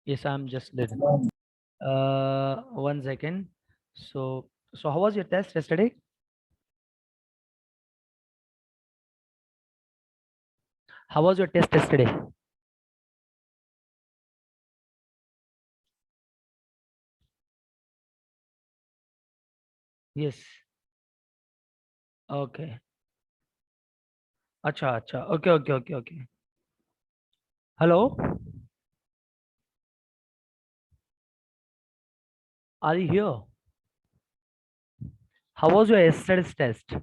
Yes, I'm just did. One second. So how was your test yesterday? How was your test yesterday? Yes. Okay. Acha, acha. Okay, okay, okay, okay. Hello? Are you here? How was your yesterday's test?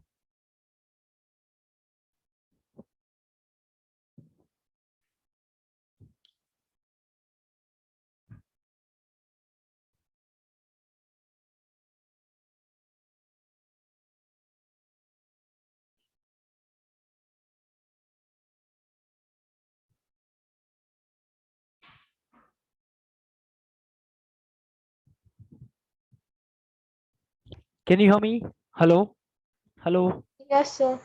Can you hear me? Hello? Hello? Yes, sir.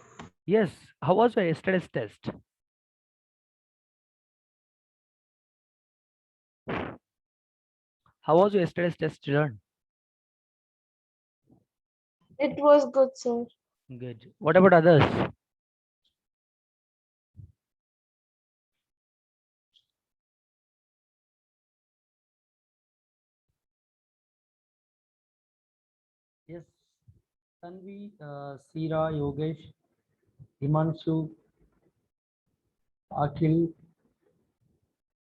Yes. How was your yesterday's test? How was your yesterday's test done? It was good, sir. Good. What about others? Yes. Tanvi, Sira, Yogesh, Himanshu, Akhil,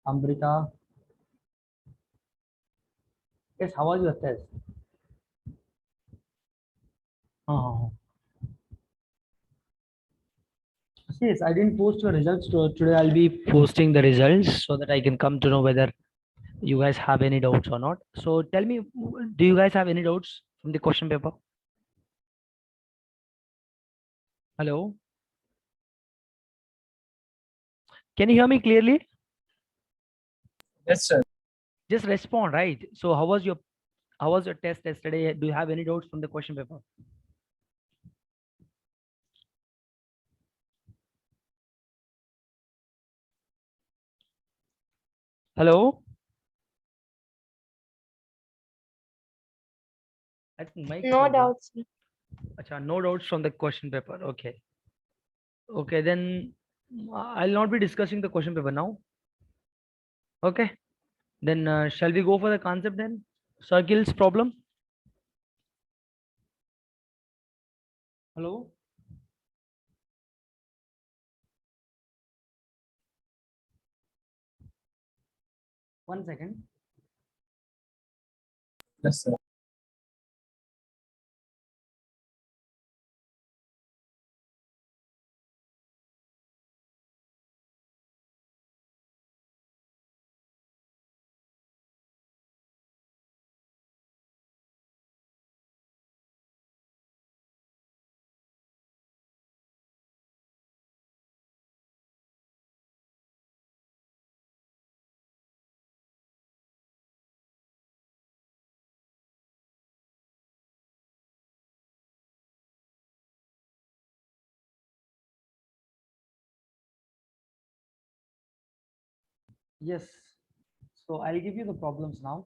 Amrita. Yes, how was your test? Uh, yes, I didn't post your results today. I'll be posting the results so that I can come to know whether you guys have any doubts or not. So tell me, do you guys have any doubts from the question paper? Hello? Can you hear me clearly? Yes, sir. Just respond, right? So how was your test yesterday? Do you have any doubts from the question paper? Hello? I think mic No problem. doubts, sir. Acha, no doubts from the question paper. Okay. Okay, then I'll not be discussing the question paper now. Okay. Then shall we go for the concept then? Circles problem. Hello? One second. Yes, sir. Yes. So I'll give you the problems now.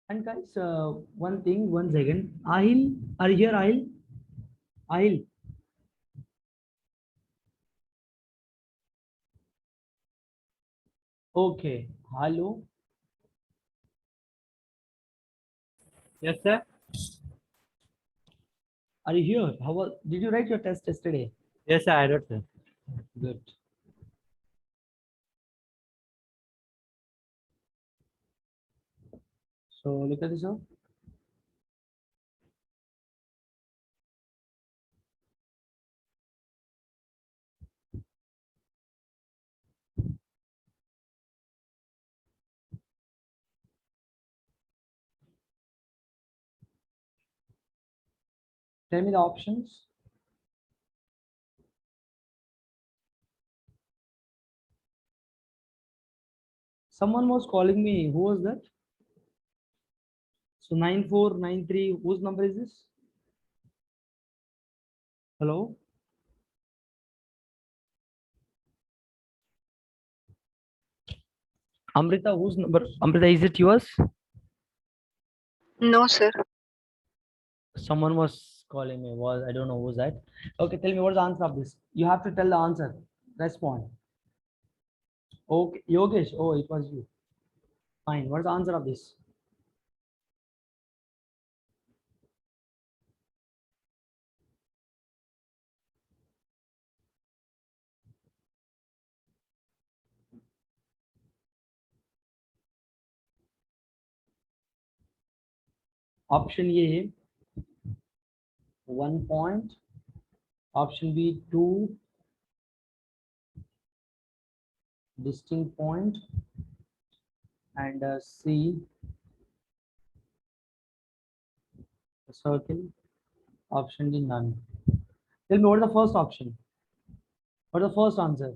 And guys, one thing, one second. Ahil, are you here, Ahil? Ahil. Okay. Hello. Yes, sir. Are you here? Did you write your test yesterday? Yes, sir. I wrote, sir. Good. So look at this now. Tell me the options. Someone was calling me. Who was that? So 9493. Whose number is this? Hello. Amrita, whose number? Amrita, is it yours? No, sir. Someone was calling me. Was I don't know who's that. Okay, tell me what's the answer of this. You have to tell the answer. Respond. Okay, Yogesh. Oh, it was you. Fine. What's the answer of this? Option A, 1 point. Option B, 2 distinct point. And C, a circle. Option D, none. Tell me what is the first option? What is the first answer?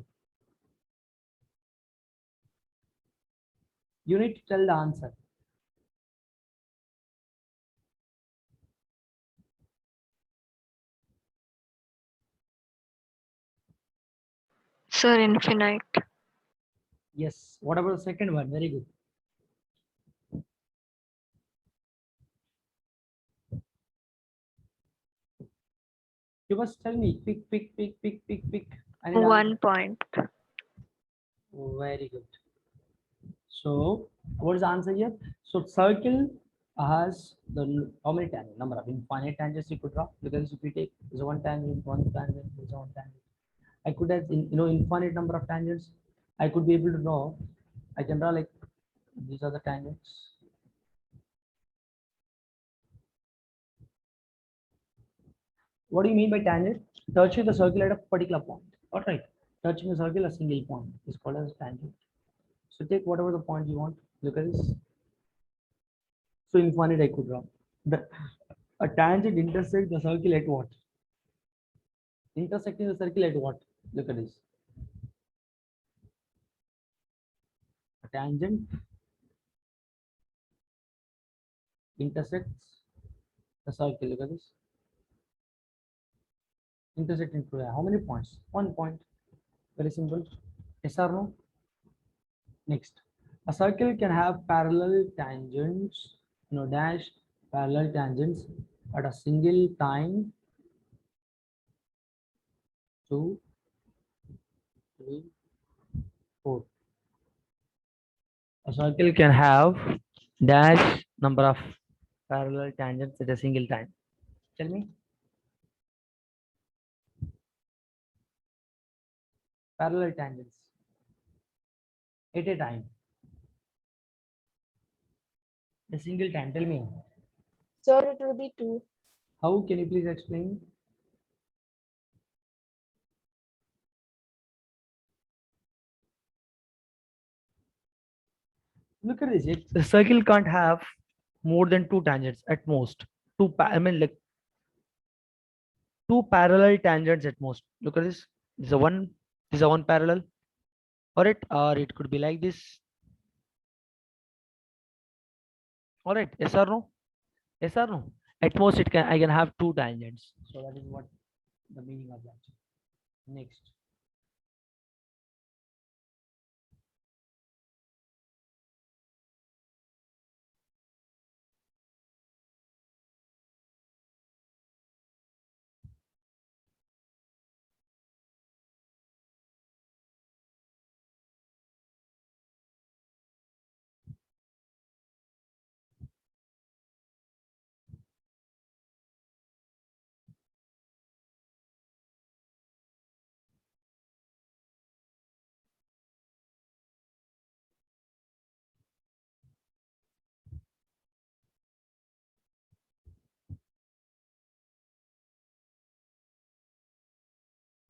You need to tell the answer. Sir, infinite. Yes. What about the second one? Very good. You must tell me. Pick. I need 1 point. answer. Very good. So what is the answer here? So circle has the how many tangents? Number of infinite tangents you could draw. Because if you take this one tangent, one tangent, this one tangent, I could have infinite number of tangents. I could be able to draw. I can draw like these are the tangents. What do you mean by tangent? Touching the circle at a particular point. All right. Touching the circle a single point is called as tangent. So take whatever the point you want. Look at this. So infinite I could draw. A tangent intersects the circle at what? Intersecting the circle at what? Look at this. A tangent intersects the circle. Look at this. Intersecting to how many points? 1 point. Very simple. Yes or no? Next. A circle can have parallel tangents, dash parallel tangents at a single time. 2, 3, 4. A circle can have dash number of parallel tangents at a single time. Tell me. Parallel tangents at a time. A single time. Tell me. Sir, it will be 2. How can you please explain? Look at this. The circle can't have more than 2 tangents at most. I mean like 2 parallel tangents at most. Look at this. This is a one. This is a one parallel. Or it could be like this. All right. Yes or no? Yes or no? At most I can have 2 tangents. So that is what the meaning of that. Next.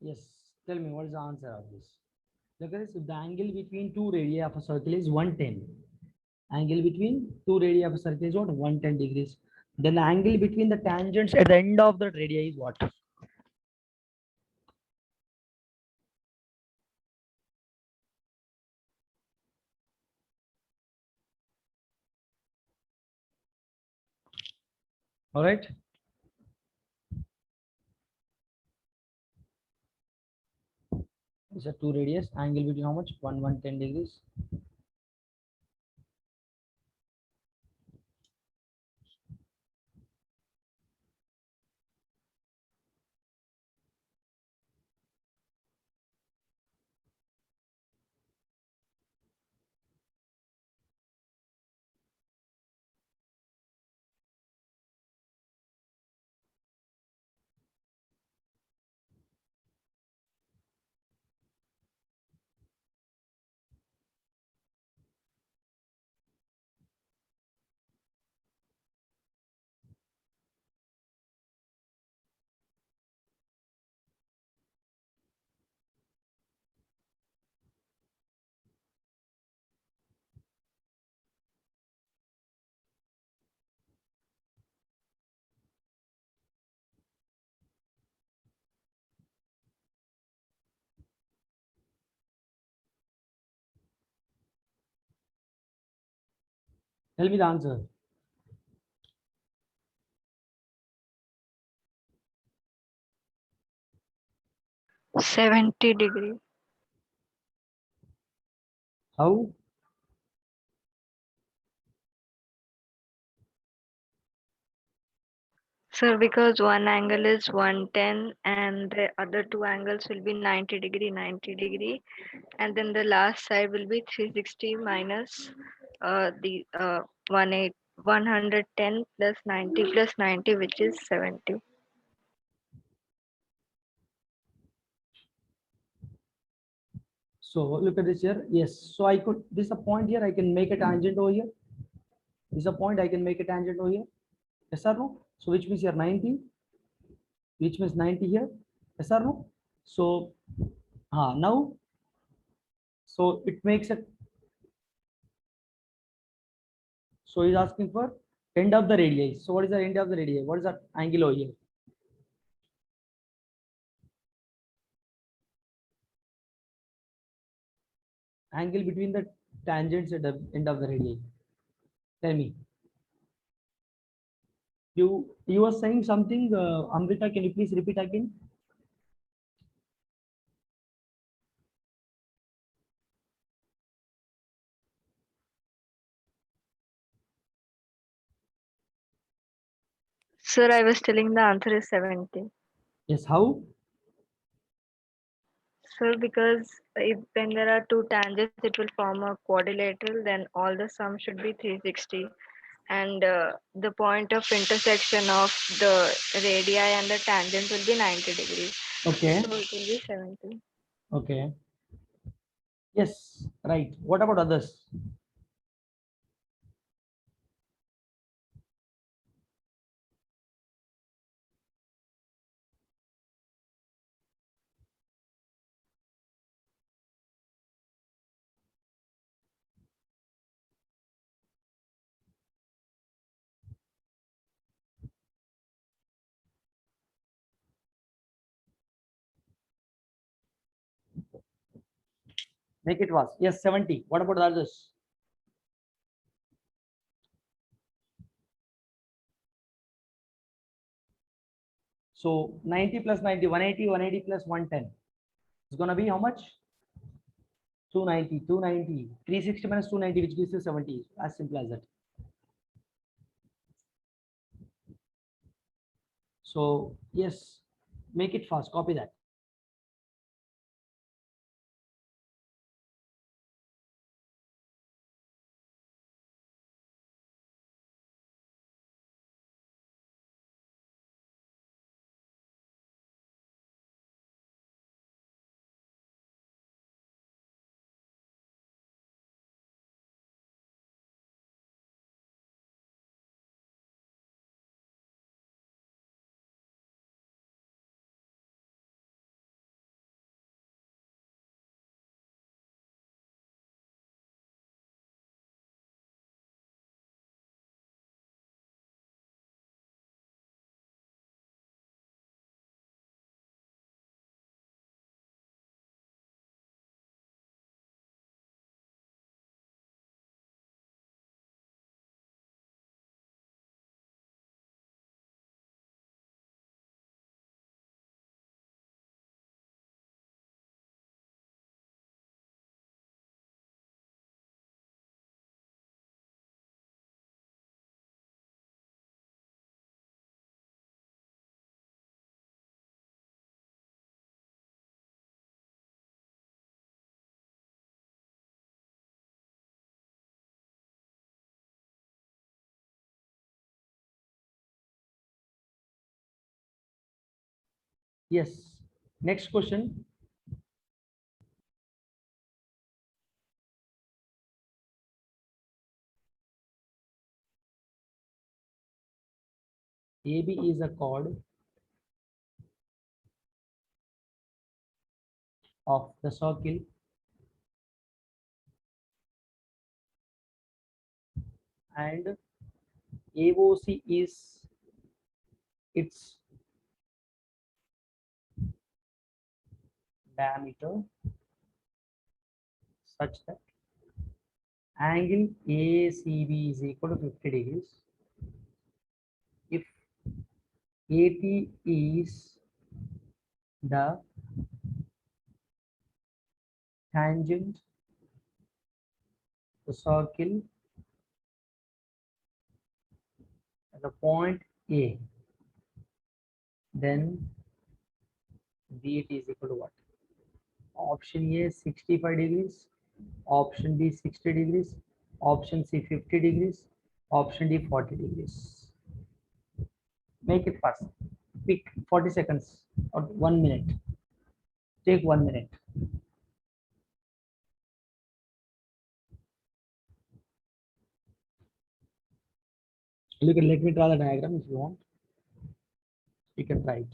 Yes. Tell me what is the answer of this? Look at this. If the angle between 2 radii of a circle is 110. Angle between 2 radii of a circle is what? 110 degrees. Then the angle between the tangents at the end of the radii is what? All right. These are two radius. Angle between how much? 110 degrees. Tell me the answer. $70. How? Sir, because one angle is 110 and the other two angles will be 90 degree, and then the last side will be 360 minus the 110 plus 90, which is 70. So look at this here. Yes. So I could, this is a point here. I can make a tangent over here. This is a point. I can make a tangent over here. Yes or no? So which means here 90. Which means 90 here. Yes or no? So now, so it makes it. So he's asking for end of the radii. So what is the end of the radii? What is that angle over here? Angle between the tangents at the end of the radii. Tell me. You were saying something, Amrita. Can you please repeat again? Sir, I was telling the answer is 70. Yes. How? Sir, because if when there are two tangents, it will form a quadrilateral, then all the sum should be 360. And the point of intersection of the radii and the tangent will be 90 degrees. Okay. So it will be 70. Okay. Yes. Right. What about others? Make it was. Yes, 70. What about the others? So 90 plus 90, 180, 180 plus 110. It's gonna be how much? 290, 290. 360 minus 290, which gives you 70. As simple as that. So yes, make it fast. Copy that. Yes. Next question. AB is a chord of the circle and AOC is its diameter such that angle ACB is equal to 50 degrees if AT is the tangent to the circle at the point A, then BAT is equal to what? Option A 65 degrees, option B 60 degrees, option C 50 degrees, option D 40 degrees. Make it fast. Pick 40 seconds or 1 minute. Take 1 minute. Look at, let me draw the diagram if you want. You can try it.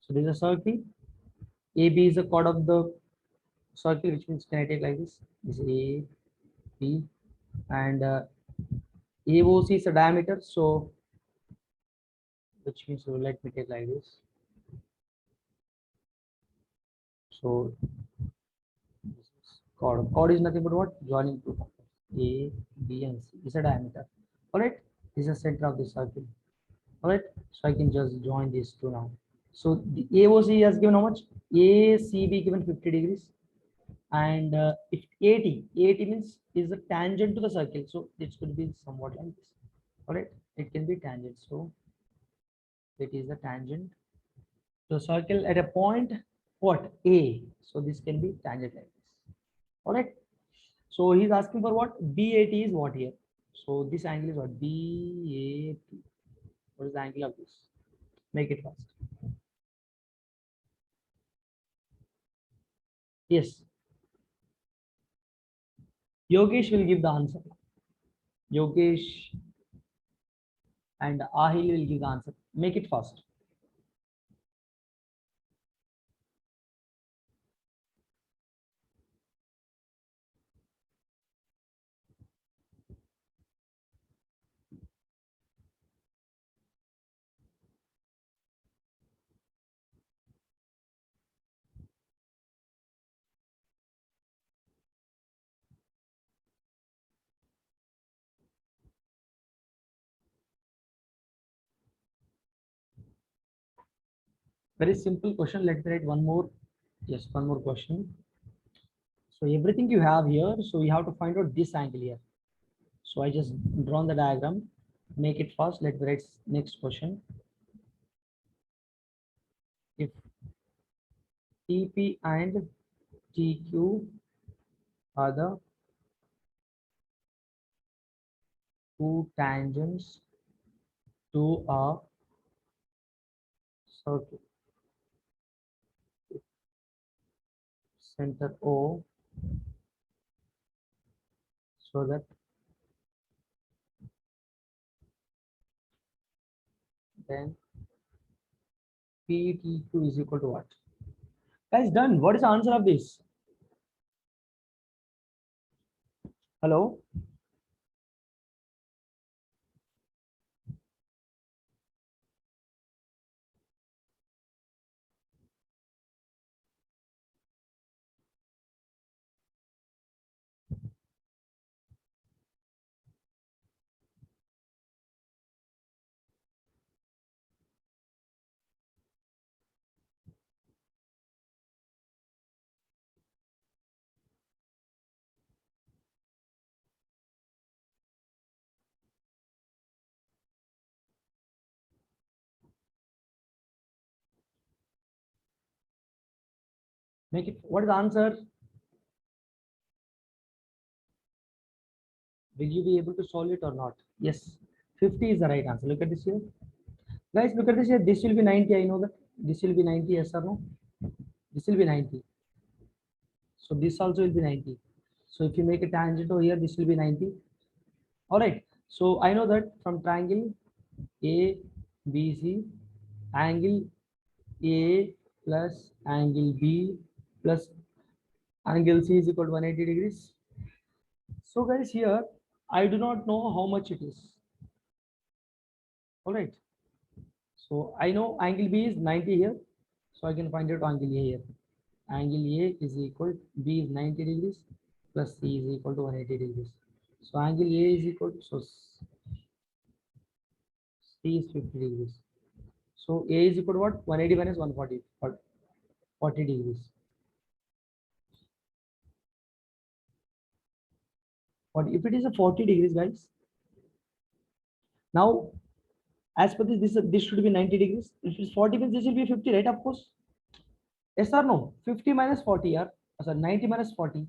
So this is a circle. AB is the chord of the circle, which means can I take like this? This is A, B, and AOC is a diameter. So which means, so let me take like this. So this is chord. Chord is nothing but what? Joining two numbers. A, B, and C is a diameter. All right. This is the center of the circle. All right. So I can just join these two now. So the AOC has given how much? ACB given 50 degrees. And if AT means is the tangent to the circle. So it could be somewhat like this. All right. It can be tangent. So it is the tangent to the circle at a point what? A. So this can be tangent like this. All right. So he's asking for what? BAT is what here? So this angle is what? BAT. What is the angle of this? Make it fast. Yes. Yogesh will give the answer. Yogesh and Ahil will give the answer. Make it fast. Very simple question. Let's write one more. Yes, one more question. So everything you have here, so you have to find out this angle here. So I just drawn the diagram. Make it fast. Let's write next question. If TP and TQ are the two tangents to a circle, center O, so that then PTQ is equal to what? Guys, done. What is the answer of this? Hello? Make it. What is the answer? Will you be able to solve it or not? Yes. 50 is the right answer. Look at this here. Guys, look at this here. This will be 90. I know that. This will be 90. Yes or no? This will be 90. So this also will be 90. So if you make a tangent over here, this will be 90. All right. So I know that from triangle ABC, angle A plus angle B plus angle C is equal to 180 degrees. So guys, here I do not know how much it is. All right. So I know angle B is 90 here. So I can find out angle A here. Angle A is equal to B is 90 degrees plus C is equal to 180 degrees. So angle A is equal to, so C is 50 degrees. So A is equal to what? 180 minus 140, 40 degrees. But if it is a 40 degrees, guys, now as per this should be 90 degrees. If it is 40 means this will be 50, right? Of course. Yes or no? 50 minus 40, yeah. Sorry, 90 minus 40.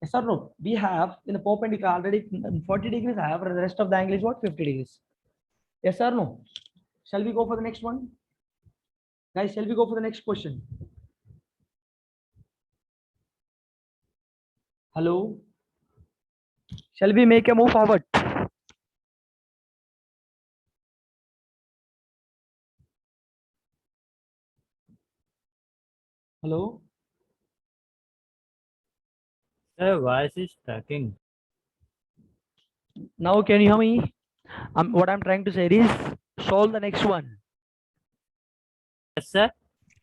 Yes or no? We have in the perpendicular already 40 degrees. I have the rest of the angle is what? 50 degrees. Yes or no? Shall we go for the next one? Guys, shall we go for the next question? Hello? Shall we make a move forward? Hello? Sir, voice is tracking. Now can you hear me? What I'm trying to say is solve the next one. Yes, sir.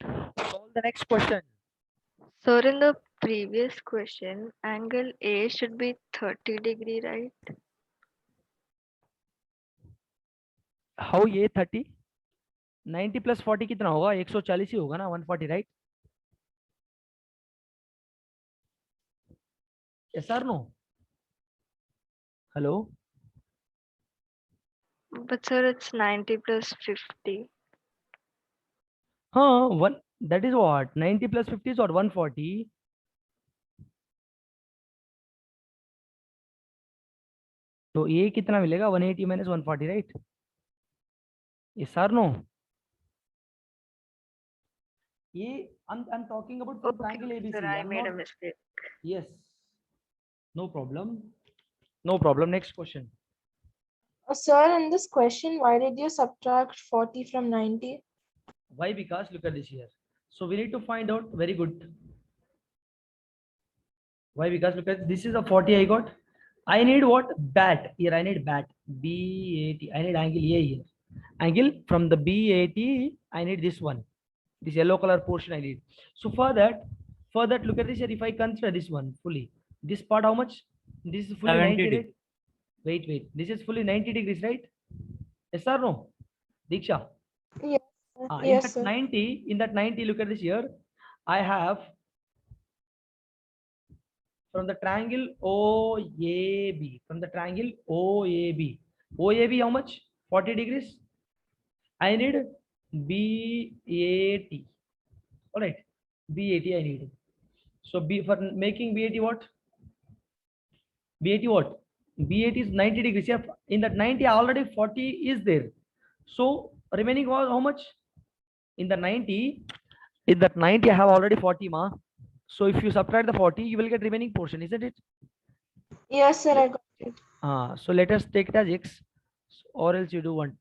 Solve the next question. So in the previous question, angle A should be 30 degree, right? How ये 30? 90 plus 40 कितना होगा? 140 ही होगा ना? 140, right? Yes or no? Hello? But sir, it's 90 plus 50. One, that is what? 90 plus 50 is what? 140. तो ये कितना मिलेगा? 180 minus 140, right? Yes or no? I'm talking about from triangle ABC. Sir, I I'm made a not. mistake. Yes. No problem. No problem. Next question. Sir, in this question, why did you subtract 40 from 90? Why? Because look at this here. So we need to find out. Very good. Why? Because look at this is a 40 I got. I need what? BAT. Here I need BAT. BAT. I need angle A here. Angle from the BAT. I need this one. This yellow color portion I need. So for that, look at this here. If I consider this one fully, this part how much? This is fully 90 70 right? Wait. This is fully 90 degrees, right? Yes or no? Diksha. Yes, In yes, that sir. 90, look at this here. I have from the triangle OAB. From the triangle OAB. OAB how much? 40 degrees. I need BAT. All right. BAT I need. So B for making BAT what? BAT what? BAT is 90 degrees. Yeah, in that 90 already 40 is there. So remaining was how much? In the 90, in that 90 I have already 40 ma. So if you subtract the 40, you will get remaining portion, isn't it? Yes, sir, I got it. So let us take it as x, or else you do one.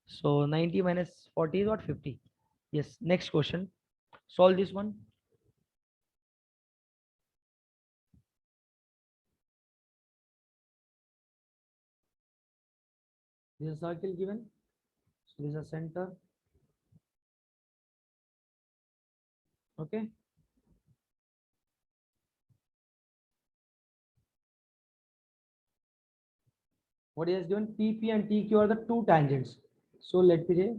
So 90 minus 40 is what? 50. Yes. Next question. Solve this one. This is a circle given. So this is a center. Okay. What is given? PP and TQ are the two tangents. So let me say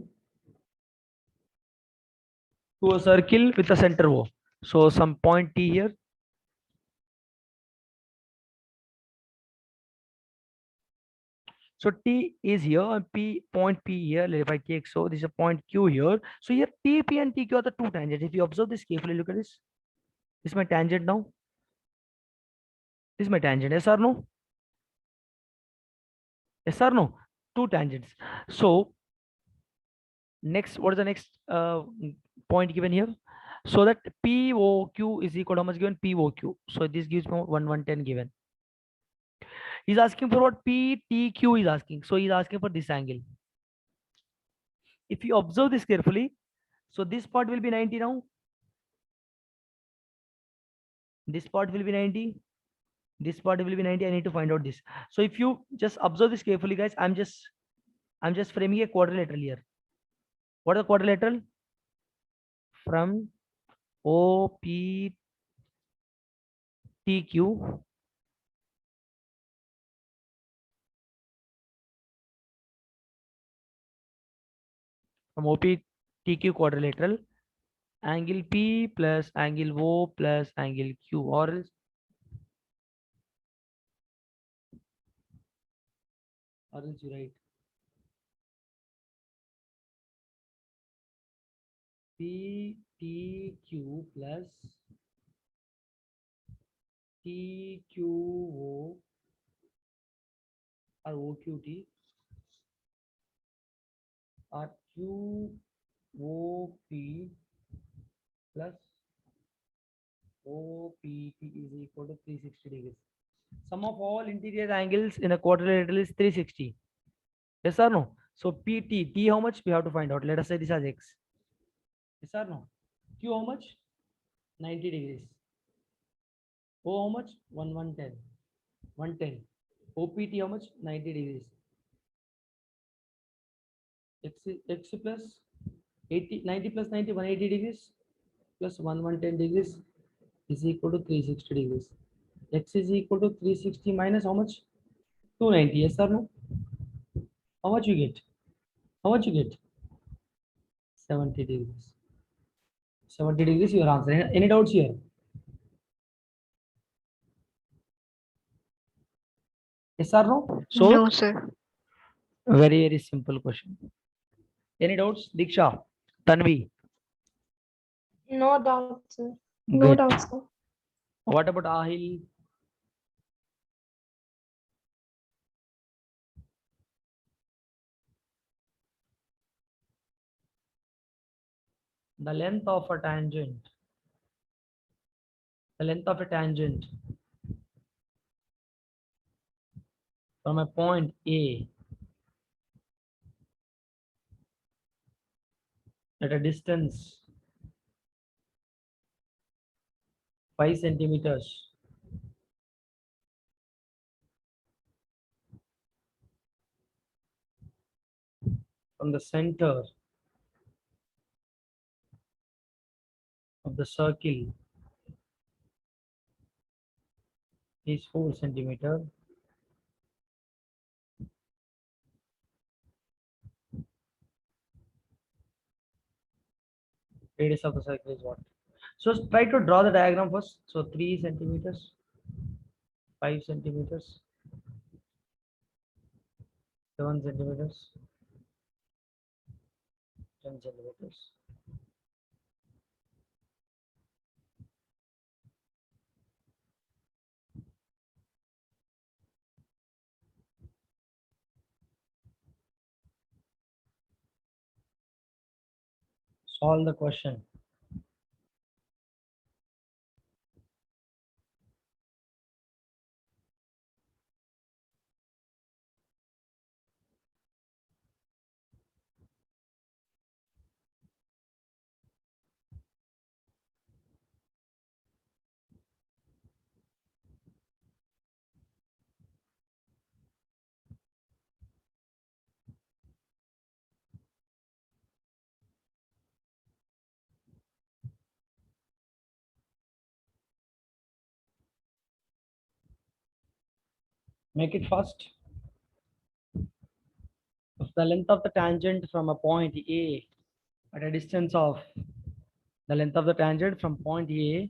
to a circle with a center O. So some point T here. So T is here and point P here. If I take so, this is a point Q here. So here TP and TQ are the two tangents. If you observe this carefully, look at this. This is my tangent now. This is my tangent. Yes or no? Yes or no? Two tangents. So next, what is the next point given here? So that POQ is equal to how much given? POQ. So this gives me 110 given. He's asking for what? PTQ is asking. So he's asking for this angle. If you observe this carefully, so this part will be 90 now. This part will be 90. This part will be 90. I need to find out this. So if you just observe this carefully, guys, I'm just framing a quadrilateral here. What is a quadrilateral? From OPTQ from OPTQ quadrilateral, angle P plus angle O plus angle Q, or else you write PTQ plus TQO or OQT or QOP plus OPT is equal to 360 degrees. Sum of all interior angles in a quadrilateral is 360. Yes or no? So PT, T how much? We have to find out. Let us say this as X. Yes or no? Q how much? 90 degrees. O how much? 110. 110. OPT how much? 90 degrees. X plus 80, 90 plus 90, 180 degrees plus 110 degrees is equal to 360 degrees. X is equal to 360 minus how much? 290. Yes or no? How much you get? How much you get? 70 degrees. 70 degrees your answer. Any doubts here? Yes or no? So No, sir. very simple question. Any doubts? Diksha, Tanvi, No doubt, sir. No good. doubt, sir. What about Ahil? The length of a tangent. The length of a tangent from a point A at a distance 5 centimeters from the center of the circle is 4 centimeter. Radius of the circle is what? So try to draw the diagram first. So 3 centimeters, 5 centimeters, 7 centimeters, 10 centimeters. Solve the question. Make it fast. If the length of the tangent from a point A at a distance of the length of the tangent from point A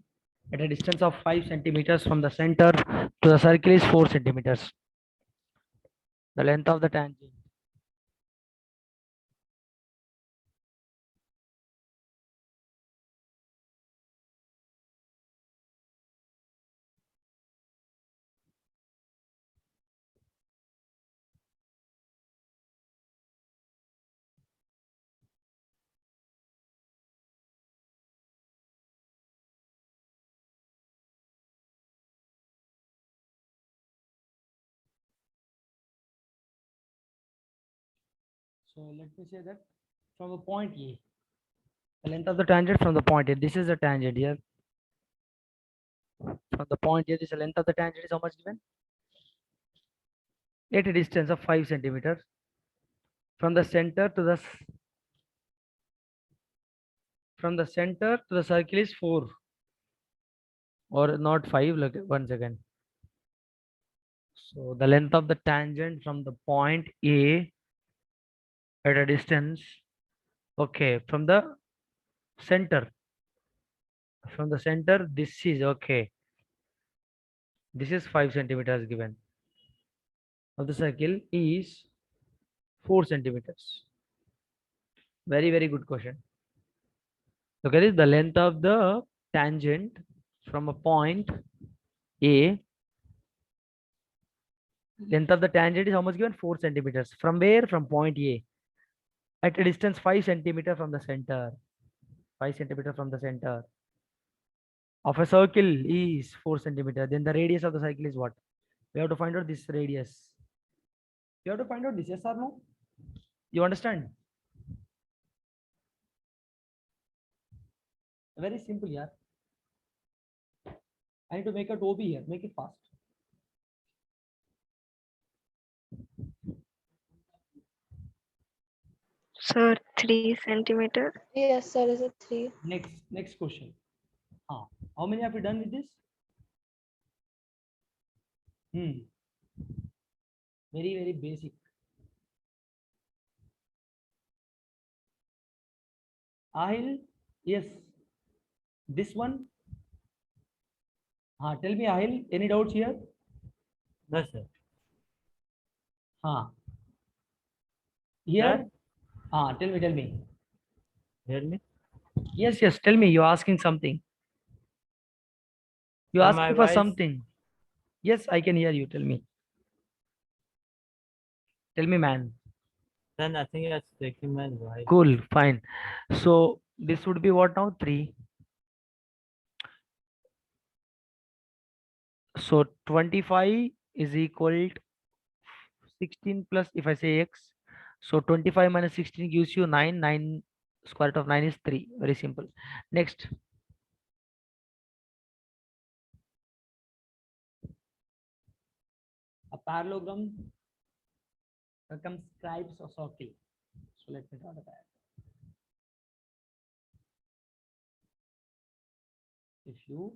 at a distance of 5 centimeters from the center to the circle is 4 centimeters. The length of the tangent So let me say that from a point A, the length of the tangent from the point A. This is the tangent here. From the point A, this is the length of the tangent is how much given? At a distance of 5 centimeters. From the center to the circle is 4 or not 5. Look, 1 second. So the length of the tangent from the point A at a distance, okay, from the center, this is okay. This is 5 centimeters given. Of the circle is 4 centimeters. Very, very good question. Look at this, the length of the tangent from a point A. Length of the tangent is how much given? 4 centimeters. From where? From point A. At a distance 5 centimeter from the center. 5 centimeter from the center of a circle is 4 centimeter. Then the radius of the circle is what? We have to find out this radius. You have to find out this, yes or no? You understand? Very simple, yeah. I need to make a OB here. Make it fast. Sir, 3 centimeter. Yes, sir, is it 3? Next question. How many have you done with this? Very, very basic. Ahil, yes. This one. Tell me, Ahil, any doubts here? No, sir. Here. Tell me. Hear me? Yes, tell me. You're asking something. You Am I asking for voice- something. Yes, I can hear you. Tell me. Tell me, man. Then I think it's taking my voice. Cool, fine. So this would be what now? 3. So 25 is equal to 16 plus, if I say x. So 25 minus 16 gives you 9. 9 square root of 9 is 3. Very simple. Next. A parallelogram circumscribes a circle. So let me draw that. If you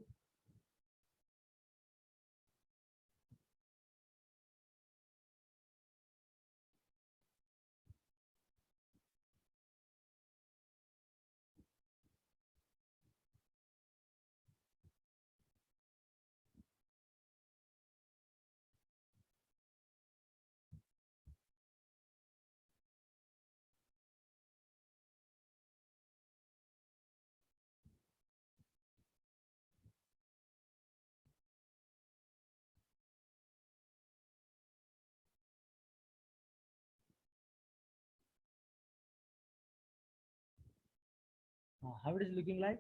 how it is looking like?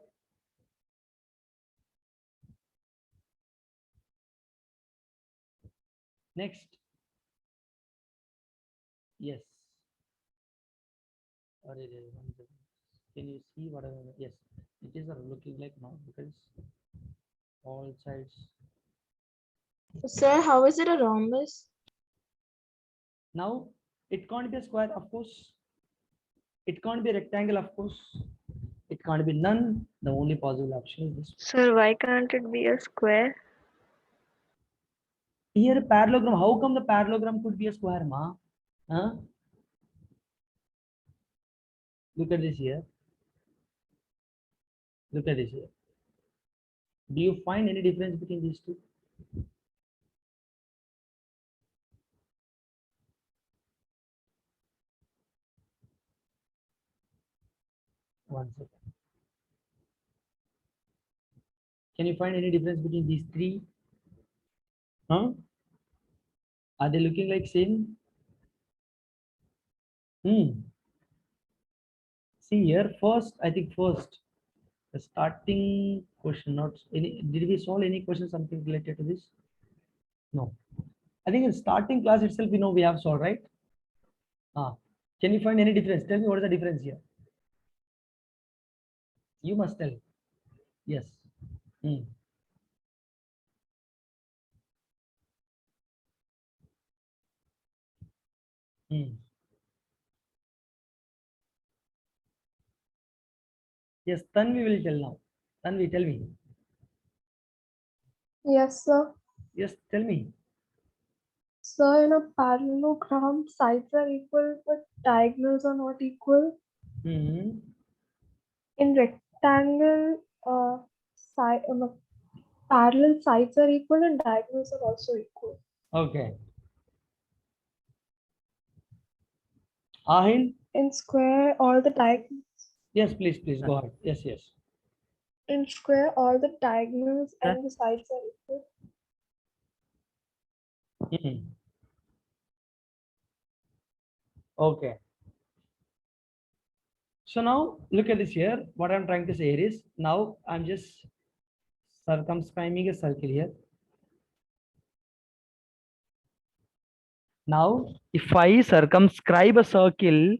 Next. Yes. Can you see whatever? Yes, it is looking like now because all sides. Sir, how is it a rhombus? Now it can't be a square, of course. It can't be a rectangle, of course. It can't be none. The only possible option is this. Sir, why can't it be a square? Here, parallelogram. How come the parallelogram could be a square, ma? Huh? Look at this here. Look at this here. Do you find any difference between these two? One second. Can you find any difference between these three? Huh? Are they looking like same? See here, I think first, the starting question, not any, did we solve any question, something related to this? No. I think in starting class itself, we know we have solved, right? Can you find any difference? Tell me what is the difference here. You must tell. Yes. Hmm. Hmm. Yes, Tanvi will tell now. Tanvi, tell me. Yes, sir. Yes, tell me. So in a parallelogram, sides are equal, but diagonals are not equal. Hmm. In rectangle, parallel sides are equal and diagonals are also equal. Okay. Ahin? In square, all the Yes, please go ahead. Yes, yes. in square, all the diagonals Sir? and the sides are equal. Hmm. Okay. So now look at this here. What I'm trying to say here is now I'm just circumscribing a circle here. Now, if I circumscribe a circle,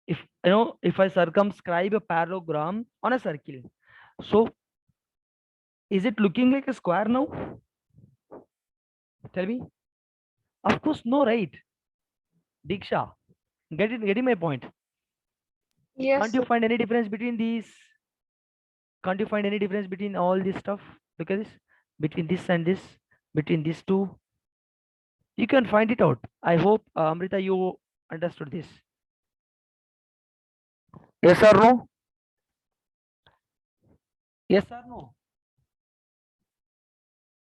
if I circumscribe a parallelogram on a circle, so is it looking like a square now? Tell me. Of course, no, right? Diksha, getting my point. Yes, Can't you sir. find any difference between these? Can't you find any difference between all this stuff? Look at this. Between this and this, between these two. You can find it out. I hope, Amrita, you understood this. Yes or no? Yes or no?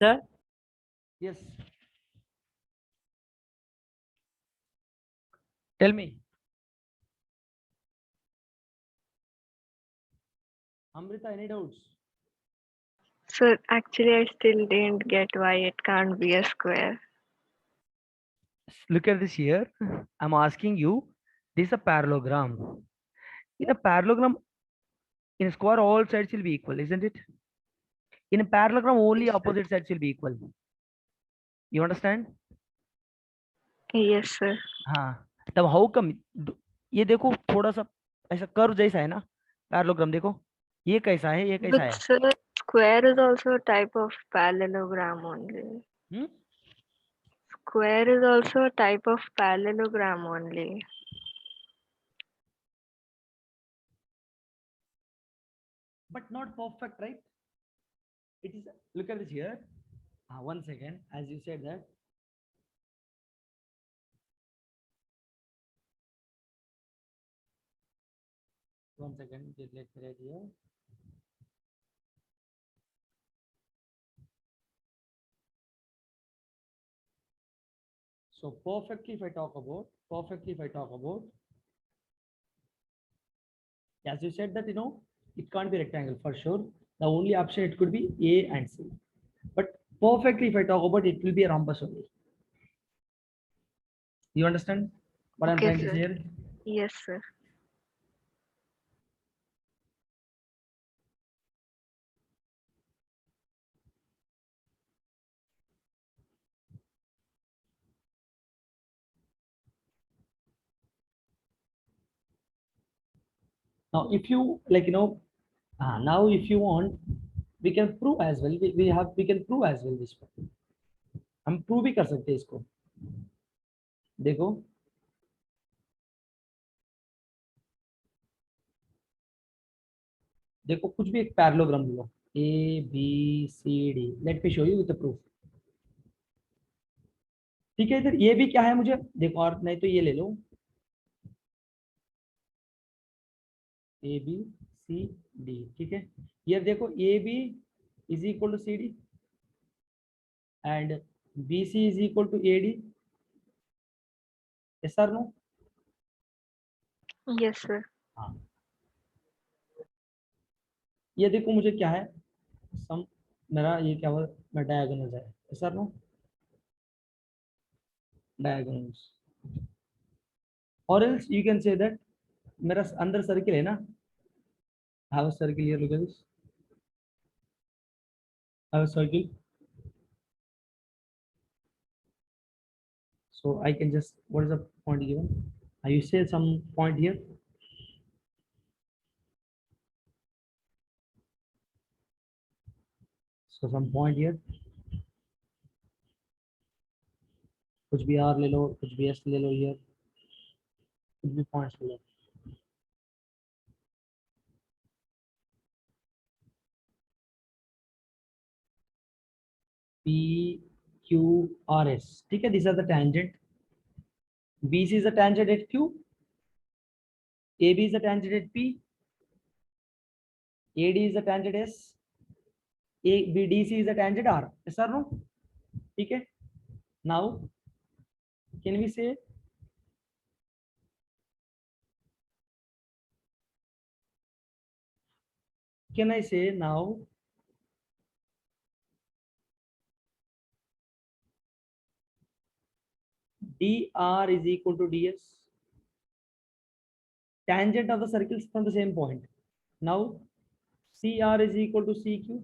Sir? Yes. Tell me. Amrita, any doubts? So actually, I still didn't get why it can't be a square. Look at this here. I'm asking you, this is a parallelogram. In a parallelogram, in a square, all sides will be equal, isn't it? In a parallelogram, only opposite sides will be equal. You understand? Yes, sir. हाँ. तब how come? ये देखो थोड़ा सा ऐसा curve जैसा है ना पैरेललोग्राम. देखो ये कैसा है, ये कैसा But है. sir, square is also a type of parallelogram only. Hmm? Square is also a type of parallelogram only. But not perfect, right? It is. Look at this here. 1 second. As you said that. One second. Let me write here. So perfectly, if I talk about, as you said that, it can't be rectangle for sure. The only option it could be A and C. But perfectly, if I talk about, it will be a rhombus only. You understand what I'm Okay, trying to sir. say here? Yes, sir. Now, if you like, now if you want, we can prove as well. We can prove as well this one. हम prove भी कर सकते हैं इसको. देखो देखो कुछ भी एक parallelogram low. A B C D. Let me show you with the proof. ठीक है. इधर ये भी क्या है मुझे देखो, और नहीं तो ये ले लो. A B C D. ठीक है. ये देखो A B is equal to C D and B C is equal to A D. Yes or no? Yes, sir. हाँ. ये देखो मुझे क्या है सम. मेरा ये क्या हुआ, मैं डायगोनल है. Yes or no? Diagonals. Or else you can say that मेरा अंदर सर्किल है ना. have a circle here. Look at this. Have a circle. So I can just, what is the point given? You say some point here. So some point here. कुछ भी R ले लो, कुछ भी S ले लो here, कुछ भी points ले लो. P, Q, R, S. ठीक है, these are the tangent. BC is the tangent at Q. AB is the tangent at P. AD is the tangent S. BDC is the tangent R. Yes or no? ठीक है. Now, can we say now dr is equal to ds, tangent of the circles from the same point. Now cr is equal to cq.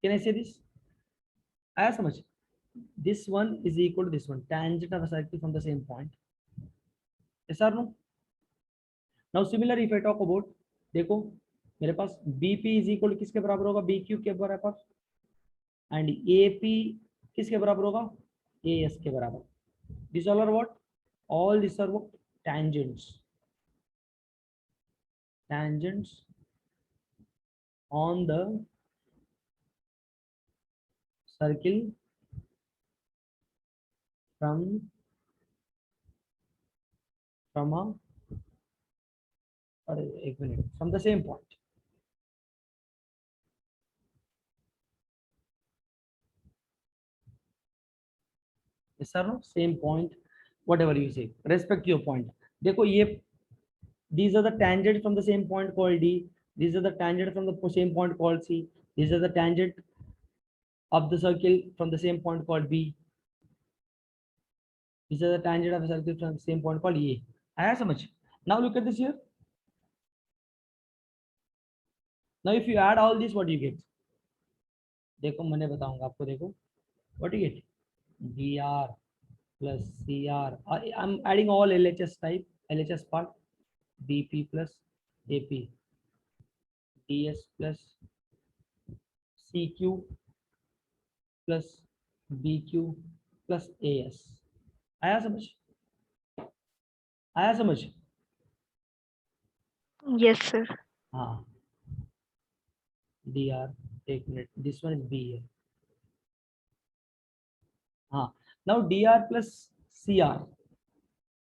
Can I say this? As much, this one is equal to this one, tangent of a circle from the same point. Yes or no? Now similarly, if I talk about, देखो मेरे पास bp is equal to किसके बराबर होगा? bq के बराबर, and ap किसके बराबर होगा? as के बराबर. These all are what? All these are what? Tangents. Tangents on the circle from a, एक minute, from the same point. Yes or no? Same point, whatever you say, respect your point. देखो ये, these are the tangent from the same point called D. These are the tangent from the same point called C. These are the tangent of the circle from the same point called B. These are the tangent of the circle from the same point called E. आया समझ? Now look at this here. Now if you add all this, what do you get? देखो मैंने बताऊंगा आपको. देखो what do you get? dr plus cr. I'm adding all LHS type, LHS part. bp plus ap, ds plus cq plus bq plus as. आया समझ? आया समझ? Yes, sir. हाँ. dr, take minute, this one is b here. हाँ. Now dr plus cr.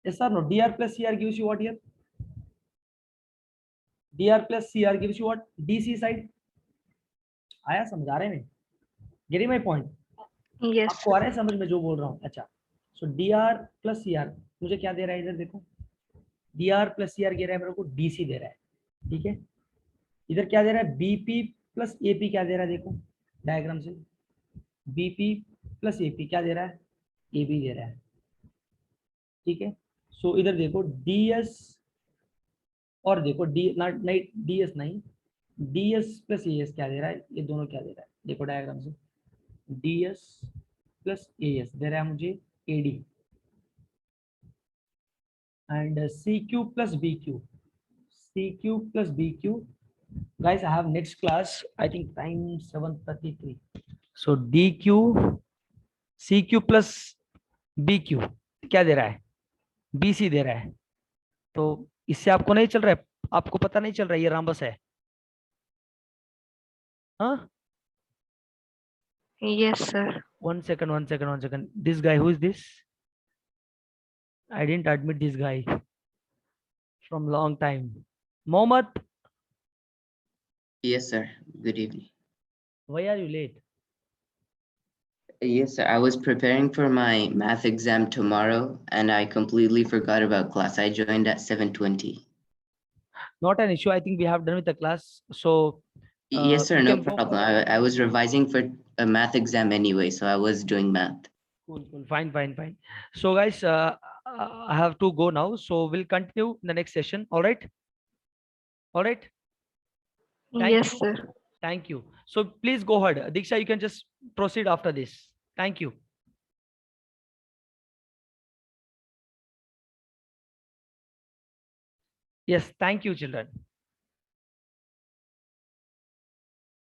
Yes or no? dr plus cr gives you what here? dr plus cr gives you what? dc side. आया समझ? आ रहे हैं? Getting my point? Yes, आपको आ रहा है समझ में जो बोल रहा हूँ? अच्छा. So dr plus cr मुझे क्या दे रहा है इधर? देखो dr plus cr दे रहा है मेरे को dc दे रहा है. ठीक है. इधर क्या दे रहा है? bp plus ap क्या दे रहा है? देखो डायग्राम से, bp plus ap क्या दे रहा है? ab दे रहा है. ठीक है. सो इधर देखो ds और देखो d नहीं ds नहीं, ds plus as क्या दे रहा है? ये दोनों क्या दे रहा है? देखो डायग्राम से, ds plus as दे रहा है मुझे ad, and cq plus bq, cq plus bq. Guys, I have next class, I think time 7:33. So dq, cq plus bq क्या दे रहा है? bc दे रहा है. तो इससे आपको नहीं चल रहा है, आपको पता नहीं चल रहा है ये रामबस है? हाँ. yes, sir. One second. This guy, who is this? I didn't admit this guy from long time. Mohammed, Yes, sir. Good evening. why are you late? Yes, sir. I was preparing for my math exam tomorrow and I completely forgot about class. I joined at 7:20. Not an issue. I think we have done with the class. So Yes, sir. you No can go. problem. I was revising for a math exam anyway, so I was doing math. Cool. Fine. So guys, I have to go now. So we'll continue in the next session. All right. Thank Yes, you. sir. Thank you. So please go ahead. Diksha, you can just proceed after this. Thank you. Yes, thank you, children.